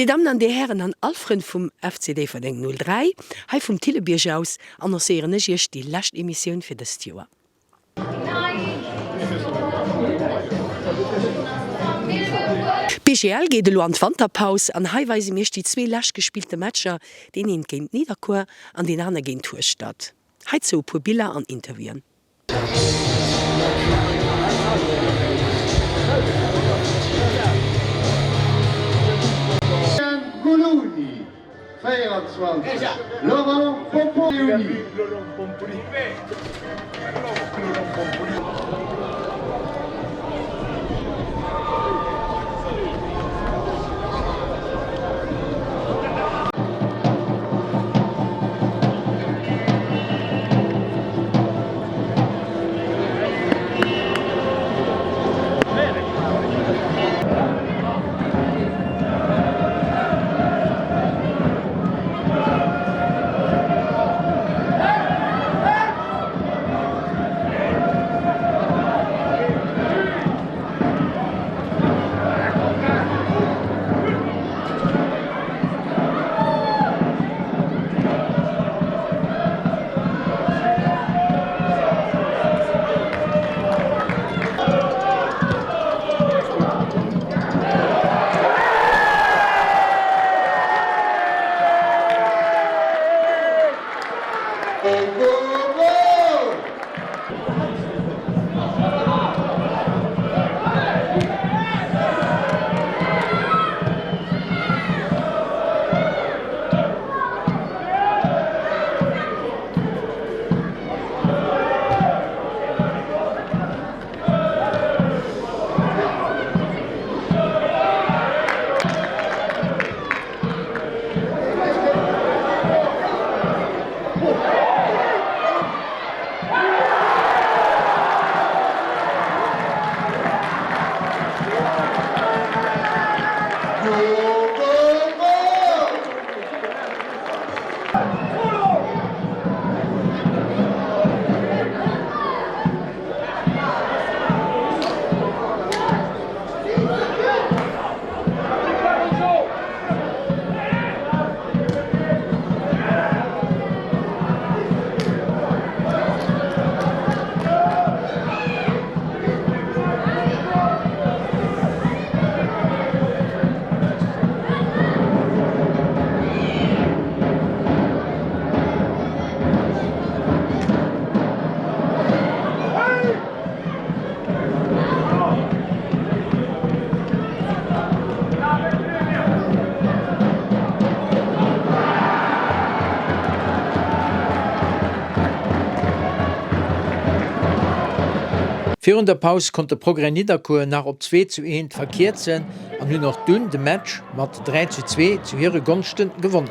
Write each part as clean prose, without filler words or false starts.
Die Damen an die Herren an Alfred vom FCD Verdenk 03, hai vom Tillebierg aus annoncieren ich die letzte Emission für das Jahr. BGL geht lo an Wanderpaus an haiweise mirch die zwei lasch gespielte Matscher, den en géint Niederkur an den anderen géint Tourstadt. Heit zo pu Bilder an Interviewen. Goulouni, 24, Laurent Pompoli. Virun der Paus konnte Progrès Niederkur nach op 2:1 verkehrt sinn an hun noch dünn de Match mat 3:2 zu hire Gunsten gewonnen.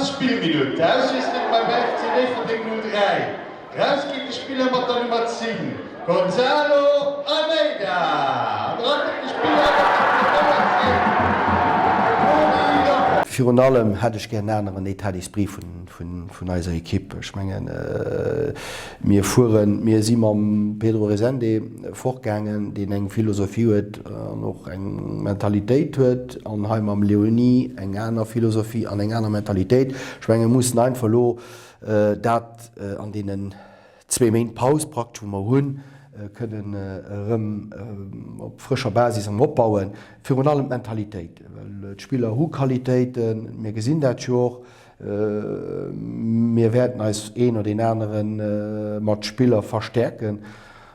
Spielminute. Das ist beim FCD Verdenk 03. Raus geht die Spieler mit der Nummer 7. Gonzalo Almeida. Und ran die Spieler mit der Nummer 10. Für allem hätte ich gerne einen Etatisbrief von unserer Equipe. Ich meine, wir sind mit Pedro Resende fortgegangen, den eine Philosophie hat, noch eine Mentalität hat, und haben am Leonie eine andere Philosophie, eine andere Mentalität. Ich meine, wir mussten einfach das an den 2 Monaten Pause praktisch, die wir haben, können op frischer Basis am opbauen für an allem Mentalität. Spieler Huqualitäten, mir gesinn dat joch, mir werden als een oder den anderen Matspieler verstärken,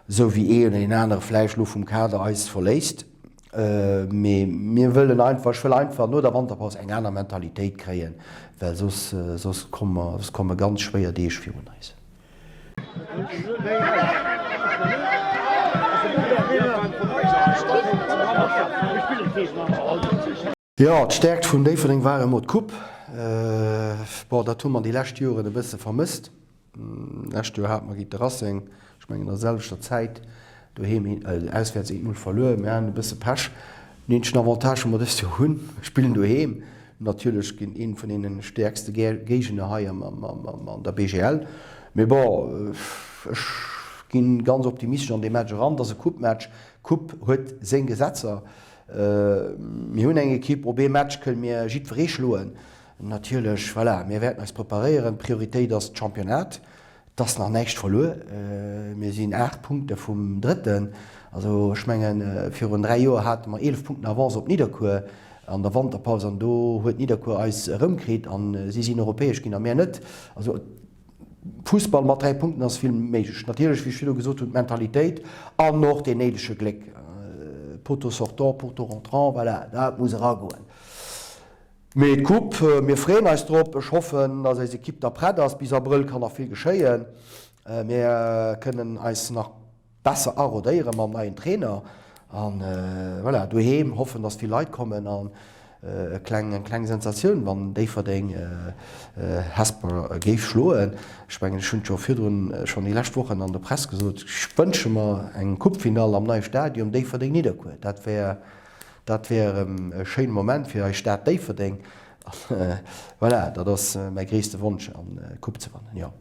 so wie oder den anderen Fleischlo vom Kader als verläst. Mir wollen einfach nur der Wanderpass eng einer Mentalität kreen, weil sos komme ganz schwer Deeg für uns. Ja, stärkt vun Deverding war mod Kupp. Dat man die Lächt Jore de bisse vermisst. Lächt hat man giet Rassing, ich der selter Zeit du auswärts 0 verloren, de bisse Pech. Nschen Avantage mod hunn spielen du heem. Natürlich ginn een vun den stärkste Gegene ha an der BGL. Ginn ganz optimistisch an de Match ran, dat se Kuppmatch Kupp huet seng Gesetzer. Mi hunn eng Kipp op Match këll mir jiet verreechloen. Natürlich voilà, mir werden als preparieren, Priorität das Championat, das nach nächst verlo. Wir sind 8 Punkte vom dritten. Also schmengen für 3 Jahre hat man 11 Punkte Avance op Niederkur an der Wanderpause an do huet Niederkur als Rëmkrit an sie sind europäisch gin mehr net. Also Fußball mat 3 Punkten as viel méigch. Natürlich wie viel gesot und Mentalität an noch den nedesche Gleck. Poto sortant, Poto rentrant, voilà, da muss goen. Met Kupp mir Freen als Drpp beschoffen, dats se Kipp der Prett ass bis April kann er viel geschéien. Wir können als nach besser arrodéieren man ein Trainer an voilà, du heem hoffen, dats viel Leiit kommen an kleng Sensatioun, wann déi verding Hesper géif schloen. Spengen schon schon die Lächtwochen an der Presse gesot. Spënsche mar eng Kuppfinal am neue Stadium déi verding niederkuet. Dat wär schön Moment fir eich Staat déi verding. Voilà, dat ass méi gréste Wunsch an Kupp ze wannen. Ja.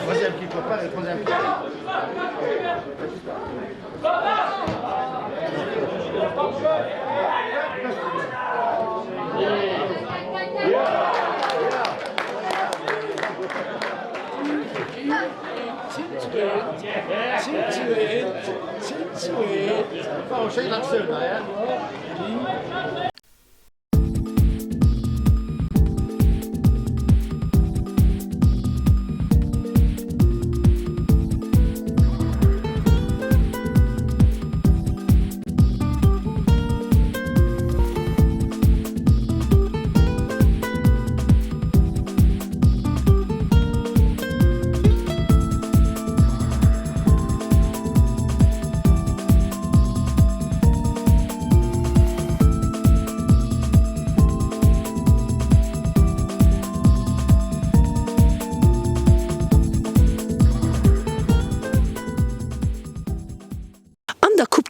Troisième qui prépare et troisième qui Pas au chien là-dessus, hein?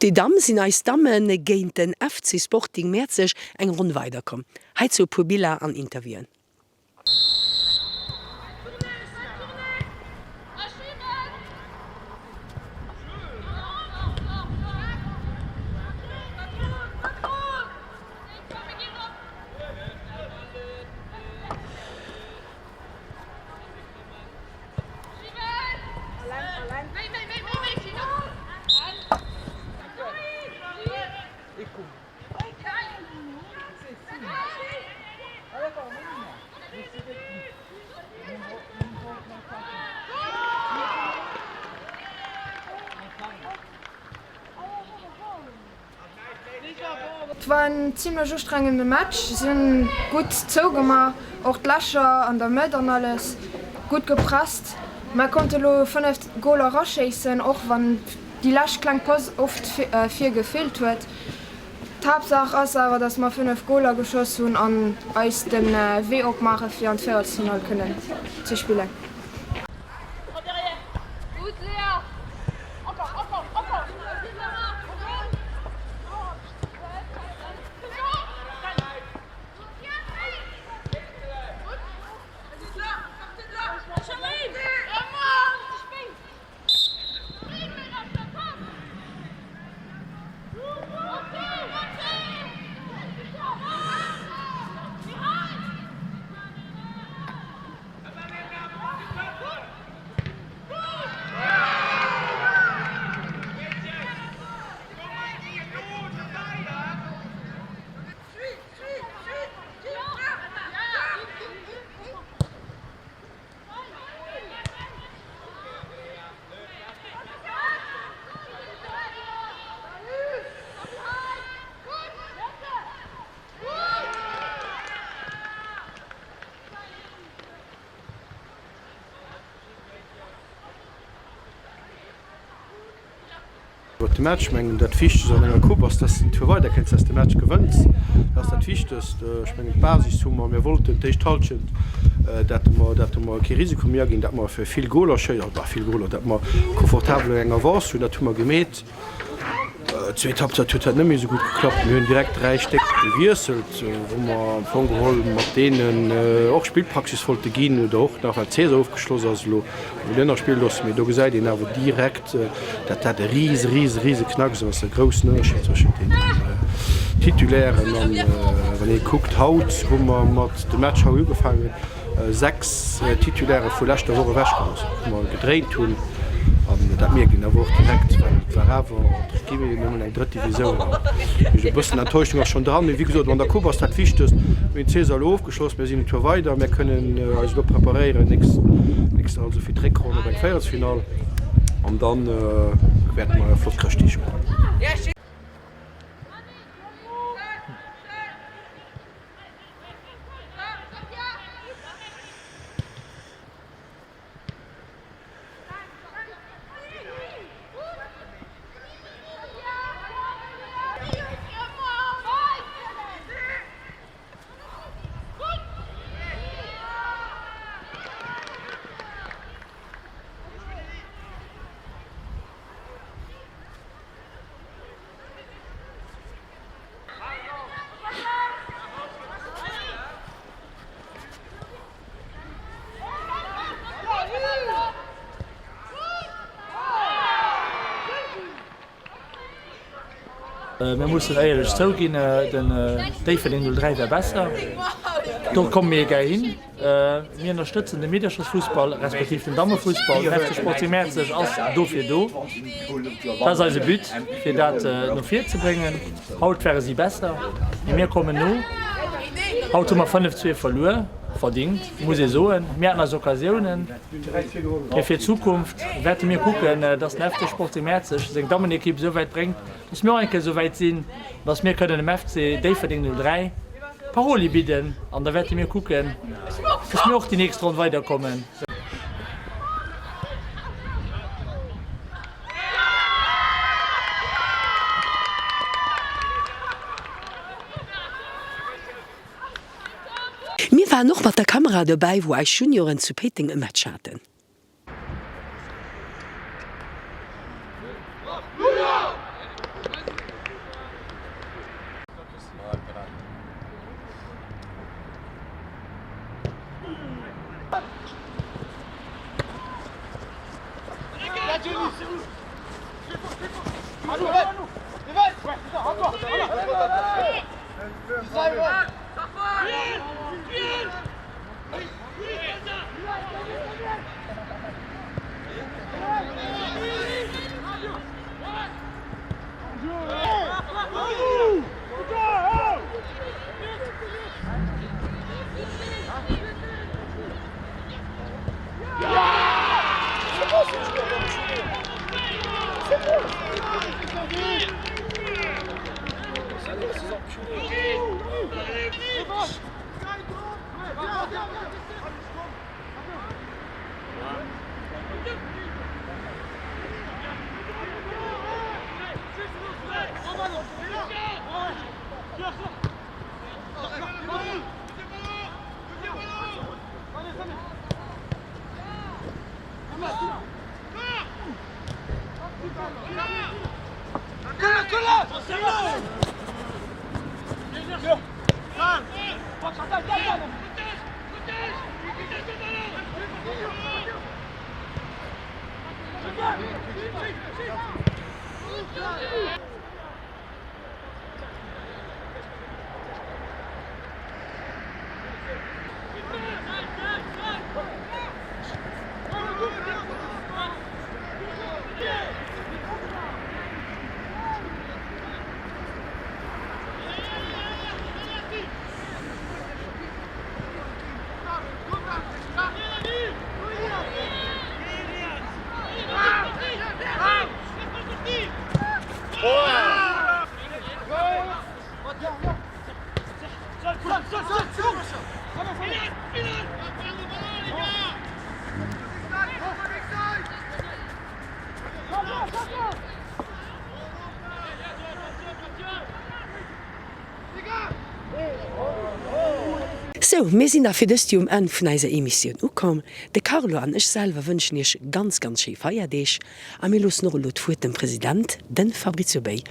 Die Damm sinn eis Dammen géint den FC Sporting Merzeg eng rund weiterkom. Heit zo Pobila an Interviewen. Es war ein ziemlich anstrengender Match. Sie sind gut zugemacht, auch die Lascher an der Mitte und alles gut gepresst. Man konnte nur 5 Goal rausschießen, auch wenn die Lasch klang oft 4 gefehlt wird. Die Hauptsache ist aber, dass wir 5 Goal geschossen haben und uns den Weg auch machen für ein Viertelfinale zu spielen. De Matchmengen dat fichte an enger Kupp ass weiter kennt ass de Match gewënnt. ass dat fichtest schmengen Basishummer mir wollten déich talschen, dat ke Risiko mir ginn, dat man fir vill Goler scheier war vill Goler, dat man komfortable enger wars hun dat hummer gemet. Zzwe Tap nëmi so gut geklappt, hunn direkt 3 Steck gewieselt, wo man vongehollen mat denen och Spielpraxis wollte ginn oder och nach Cäsar aufgeschloss as lo Lënner Spiel loss mir do gesäit den awer direkt dat dat riese knack so ass der grossen Unterschied zwischen den titulären an wann guckt haut hummer mat de Match ha ugefangen 6 tituläre vulächte Woche wäschkos gedréint hunn. Dat mir gin wo direkt eng dritte Division. bëssen Enttäuschung schon dran. Wie gesagt, an der Kuba dat fichtest mit Cäsar aufgeschloss mir sind weiter. Wir können als preparieren nix also fir Trekrone beim Feiertsfinal an dann werden wir flottkrächtig. Wir mussten eigentlich so gehen, den David 03 wäre besser. Dort kommen wir gerne hin. Wir unterstützen den Mädchenfußball, respektive den Damenfußball. Der Sport März ist als do für do. Das ist also Büt, für das noch 4 zu bringen. Heute wäre sie besser. Wir kommen nur. Heute haben wir 5-2 verloren. Verdient, muss ich sagen. Wir hatten also Occasionen. Für die Zukunft werden wir gucken, dass der FC Sport März sich Damen-Equipe so weit bringt, dass wir eigentlich so weit sind, dass wir dem FC David 03 Paroli bieten. Und da werden wir gucken, dass wir auch die nächste Runde weiterkommen. Mir war noch mat der Kamera dabei, wo eich Junioren zu Peting im Match hatten. So, wir sind fir dëst um en vun eiser Emissionioun ukom. De Carlo an ech selwer wënschen ech ganz ganz schee feierdeeg, a mir los noch lot fuer dem Präsident, den Fabrizio Bey.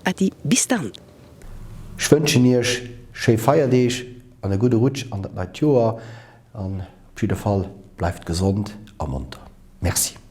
Adi, bis dann. Ich wünsche euch schön feierdeeg, eine gute Rutsch an der Natur, an auf jeden Fall bleibt gesund und munter. Merci.